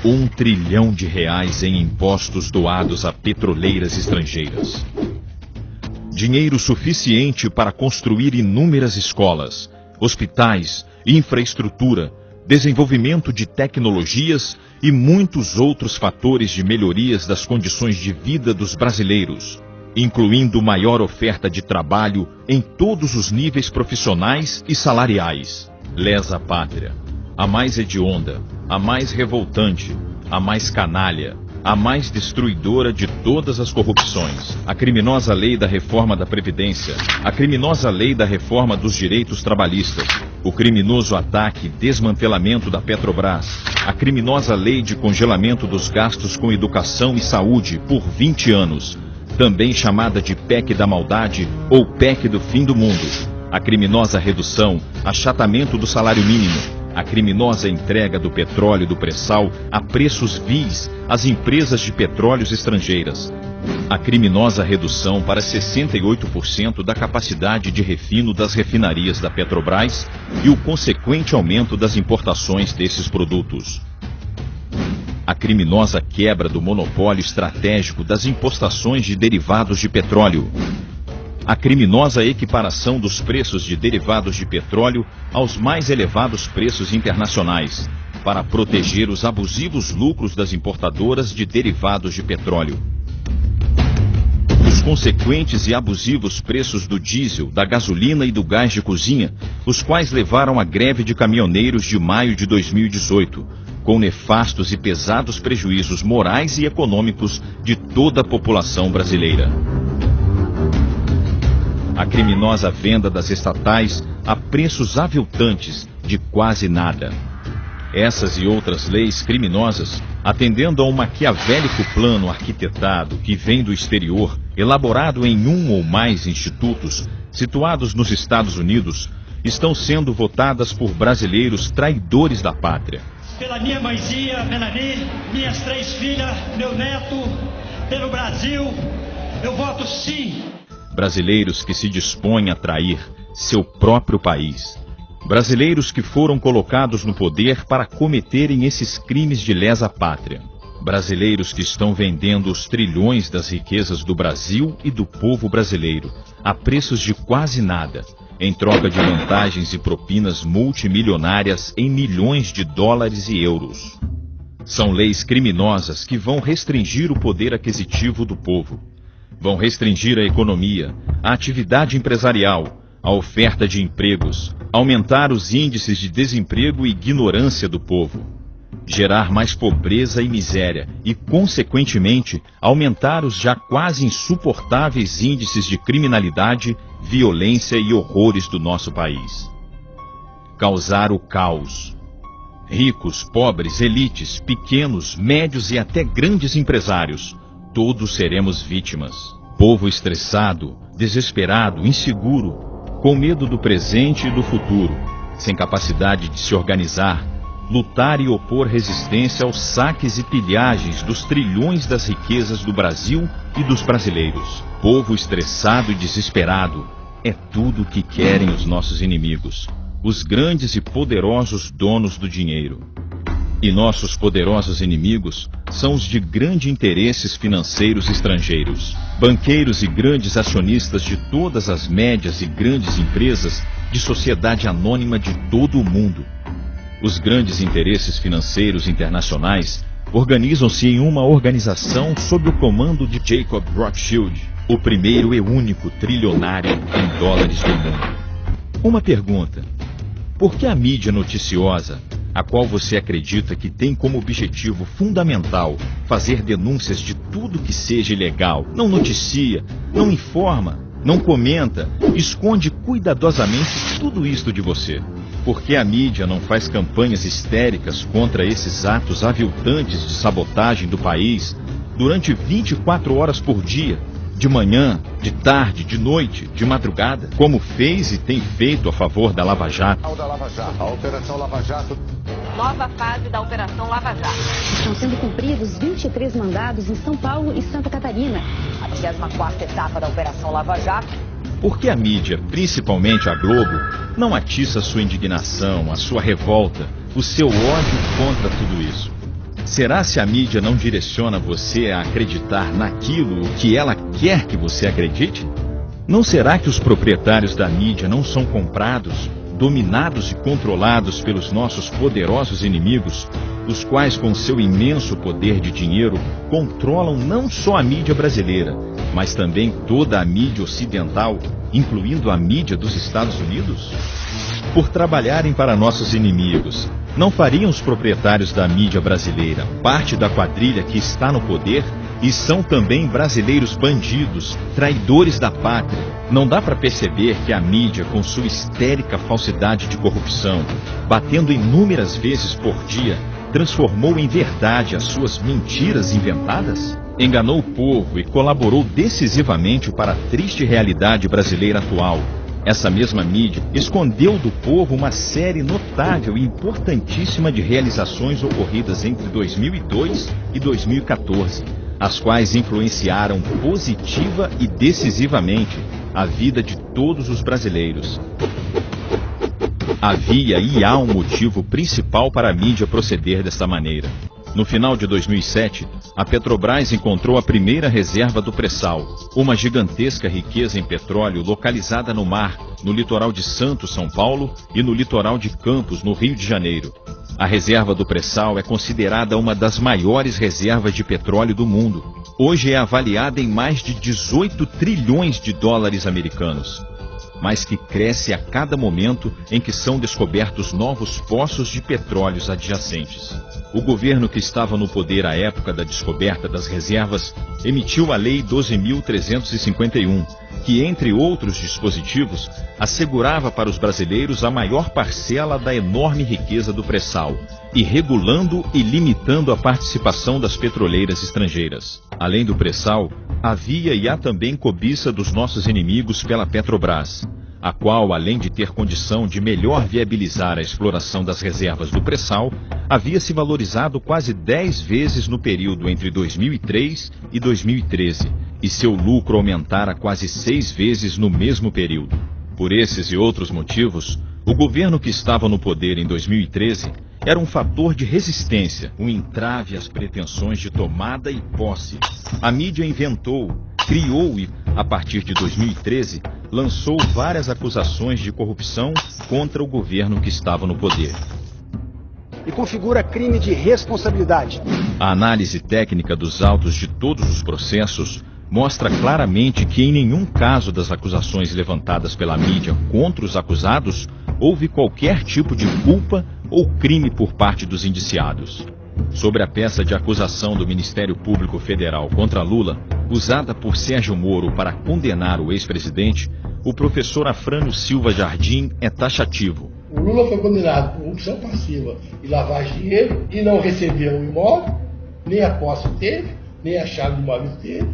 R$ 1 trilhão em impostos doados a petroleiras estrangeiras. Dinheiro suficiente para construir inúmeras escolas, hospitais, infraestrutura, desenvolvimento de tecnologias e muitos outros fatores de melhorias das condições de vida dos brasileiros, incluindo maior oferta de trabalho em todos os níveis profissionais e salariais. Lesa pátria, a mais hedionda, a mais revoltante, a mais canalha, a mais destruidora de todas as corrupções, a criminosa lei da reforma da Previdência, a criminosa lei da reforma dos direitos trabalhistas, o criminoso ataque e desmantelamento da Petrobras, a criminosa lei de congelamento dos gastos com educação e saúde por 20 anos, também chamada de PEC da maldade ou PEC do fim do mundo, a criminosa redução, achatamento do salário mínimo, a criminosa entrega do petróleo do pré-sal a preços vis às empresas de petróleos estrangeiras, a criminosa redução para 68% da capacidade de refino das refinarias da Petrobras e o consequente aumento das importações desses produtos, a criminosa quebra do monopólio estratégico das importações de derivados de petróleo, a criminosa equiparação dos preços de derivados de petróleo aos mais elevados preços internacionais, para proteger os abusivos lucros das importadoras de derivados de petróleo. Os consequentes e abusivos preços do diesel, da gasolina e do gás de cozinha, os quais levaram à greve de caminhoneiros de maio de 2018, com nefastos e pesados prejuízos morais e econômicos de toda a população brasileira. A criminosa venda das estatais a preços aviltantes de quase nada. Essas e outras leis criminosas, atendendo a um maquiavélico plano arquitetado que vem do exterior, elaborado em um ou mais institutos situados nos Estados Unidos, estão sendo votadas por brasileiros traidores da pátria. Pela minha mãezinha, Melanie, minhas 3 filhas, meu neto, pelo Brasil, eu voto sim. Brasileiros que se dispõem a trair seu próprio país. Brasileiros que foram colocados no poder para cometerem esses crimes de lesa pátria. Brasileiros que estão vendendo os trilhões das riquezas do Brasil e do povo brasileiro a preços de quase nada, em troca de vantagens e propinas multimilionárias em milhões de dólares e euros. São leis criminosas que vão restringir o poder aquisitivo do povo. Vão restringir a economia, a atividade empresarial, a oferta de empregos, aumentar os índices de desemprego e ignorância do povo, gerar mais pobreza e miséria e, consequentemente, aumentar os já quase insuportáveis índices de criminalidade, violência e horrores do nosso país. Causar o caos. Ricos, pobres, elites, pequenos, médios e até grandes empresários, todos seremos vítimas. Povo estressado, desesperado, inseguro, com medo do presente e do futuro, sem capacidade de se organizar, lutar e opor resistência aos saques e pilhagens dos trilhões das riquezas do Brasil e dos brasileiros. Povo estressado e desesperado é tudo o que querem os nossos inimigos, os grandes e poderosos donos do dinheiro. E nossos poderosos inimigos são os de grandes interesses financeiros estrangeiros, banqueiros e grandes acionistas de todas as médias e grandes empresas de sociedade anônima de todo o mundo. Os grandes interesses financeiros internacionais organizam-se em uma organização sob o comando de Jacob Rothschild, o primeiro e único trilionário em dólares do mundo. Uma pergunta: por que a mídia noticiosa, a qual você acredita que tem como objetivo fundamental fazer denúncias de tudo que seja ilegal, não noticia, não informa, não comenta, esconde cuidadosamente tudo isto de você? Por que a mídia não faz campanhas histéricas contra esses atos aviltantes de sabotagem do país durante 24 horas por dia, de manhã, de tarde, de noite, de madrugada, como fez e tem feito a favor da Lava Jato? A Operação Lava Jato. Nova fase da Operação Lava Jato. Estão sendo cumpridos 23 mandados em São Paulo e Santa Catarina. A 24ª etapa da Operação Lava Jato. Por que a mídia, principalmente a Globo, não atiça a sua indignação, a sua revolta, o seu ódio contra tudo isso? Será se a mídia não direciona você a acreditar naquilo que ela quer que você acredite? Não será que os proprietários da mídia não são comprados, dominados e controlados pelos nossos poderosos inimigos, os quais, com seu imenso poder de dinheiro, controlam não só a mídia brasileira, mas também toda a mídia ocidental, incluindo a mídia dos Estados Unidos? Por trabalharem para nossos inimigos, não fariam os proprietários da mídia brasileira parte da quadrilha que está no poder e são também brasileiros bandidos, traidores da pátria? Não dá para perceber que a mídia, com sua histérica falsidade de corrupção, batendo inúmeras vezes por dia, transformou em verdade as suas mentiras inventadas? Enganou o povo e colaborou decisivamente para a triste realidade brasileira atual. Essa mesma mídia escondeu do povo uma série notável e importantíssima de realizações ocorridas entre 2002 e 2014, as quais influenciaram positiva e decisivamente a vida de todos os brasileiros. Havia e há um motivo principal para a mídia proceder desta maneira. No final de 2007, a Petrobras encontrou a primeira reserva do pré-sal, uma gigantesca riqueza em petróleo localizada no mar, no litoral de Santos, São Paulo, e no litoral de Campos, no Rio de Janeiro. A reserva do pré-sal é considerada uma das maiores reservas de petróleo do mundo. Hoje é avaliada em mais de 18 trilhões de dólares americanos, mas que cresce a cada momento em que são descobertos novos poços de petróleos adjacentes. O governo que estava no poder à época da descoberta das reservas emitiu a Lei 12.351, que, entre outros dispositivos, assegurava para os brasileiros a maior parcela da enorme riqueza do pré-sal, e regulando e limitando a participação das petroleiras estrangeiras. Além do pré-sal, havia e há também cobiça dos nossos inimigos pela Petrobras, a qual, além de ter condição de melhor viabilizar a exploração das reservas do pré-sal, havia se valorizado quase 10 vezes no período entre 2003 e 2013, e seu lucro aumentara quase 6 vezes no mesmo período. Por esses e outros motivos, o governo que estava no poder em 2013 era um fator de resistência, um entrave às pretensões de tomada e posse. A mídia inventou, criou e, a partir de 2013, lançou várias acusações de corrupção contra o governo que estava no poder. E configura crime de responsabilidade. A análise técnica dos autos de todos os processos mostra claramente que em nenhum caso das acusações levantadas pela mídia contra os acusados houve qualquer tipo de culpa ou crime por parte dos indiciados. Sobre a peça de acusação do Ministério Público Federal contra Lula, usada por Sérgio Moro para condenar o ex-presidente, o professor Afrânio Silva Jardim é taxativo. O Lula foi condenado por corrupção passiva e lavagem de dinheiro e não recebeu o imóvel, nem a posse teve, nem a chave do imóvel teve,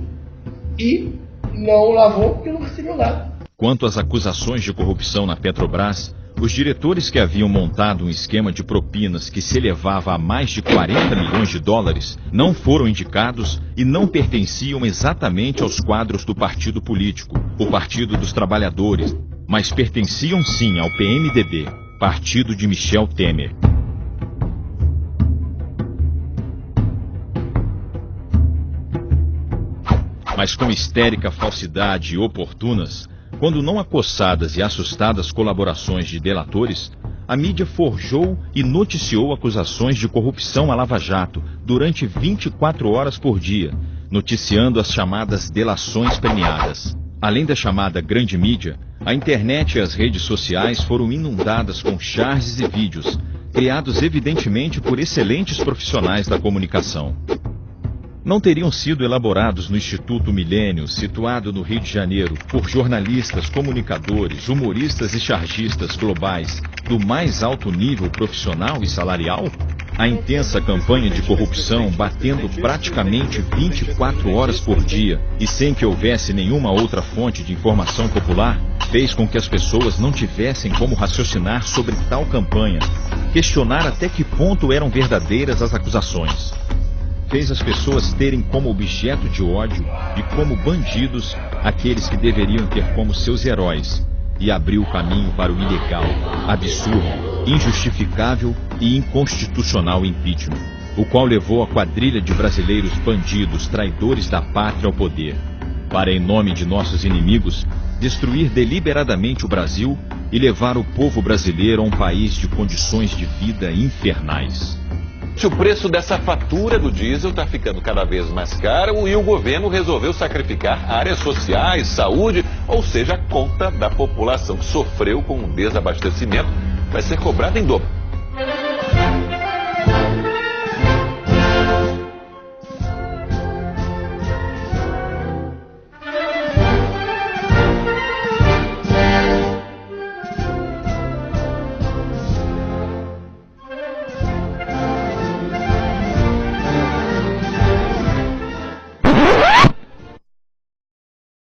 e não lavou porque não recebeu nada. Quanto às acusações de corrupção na Petrobras, os diretores que haviam montado um esquema de propinas que se elevava a mais de 40 milhões de dólares não foram indicados e não pertenciam exatamente aos quadros do partido político, o Partido dos Trabalhadores, mas pertenciam sim ao PMDB, partido de Michel Temer. Mas com histérica falsidade e oportunas, quando não acossadas e assustadas colaborações de delatores, a mídia forjou e noticiou acusações de corrupção à Lava Jato durante 24 horas por dia, noticiando as chamadas delações premiadas. Além da chamada grande mídia, a internet e as redes sociais foram inundadas com charges e vídeos, criados evidentemente por excelentes profissionais da comunicação. Não teriam sido elaborados no Instituto Milênio, situado no Rio de Janeiro, por jornalistas, comunicadores, humoristas e chargistas globais do mais alto nível profissional e salarial? A intensa campanha de corrupção, batendo praticamente 24 horas por dia e sem que houvesse nenhuma outra fonte de informação popular, fez com que as pessoas não tivessem como raciocinar sobre tal campanha, questionar até que ponto eram verdadeiras as acusações. Fez as pessoas terem como objeto de ódio e como bandidos aqueles que deveriam ter como seus heróis, e abriu o caminho para o ilegal, absurdo, injustificável e inconstitucional impeachment. o qual levou a quadrilha de brasileiros bandidos, traidores da pátria ao poder, para, em nome de nossos inimigos, destruir deliberadamente o Brasil e levar o povo brasileiro a um país de condições de vida infernais. O preço dessa fatura do diesel está ficando cada vez mais caro e o governo resolveu sacrificar áreas sociais, saúde, ou seja, a conta da população que sofreu com o desabastecimento vai ser cobrada em dobro.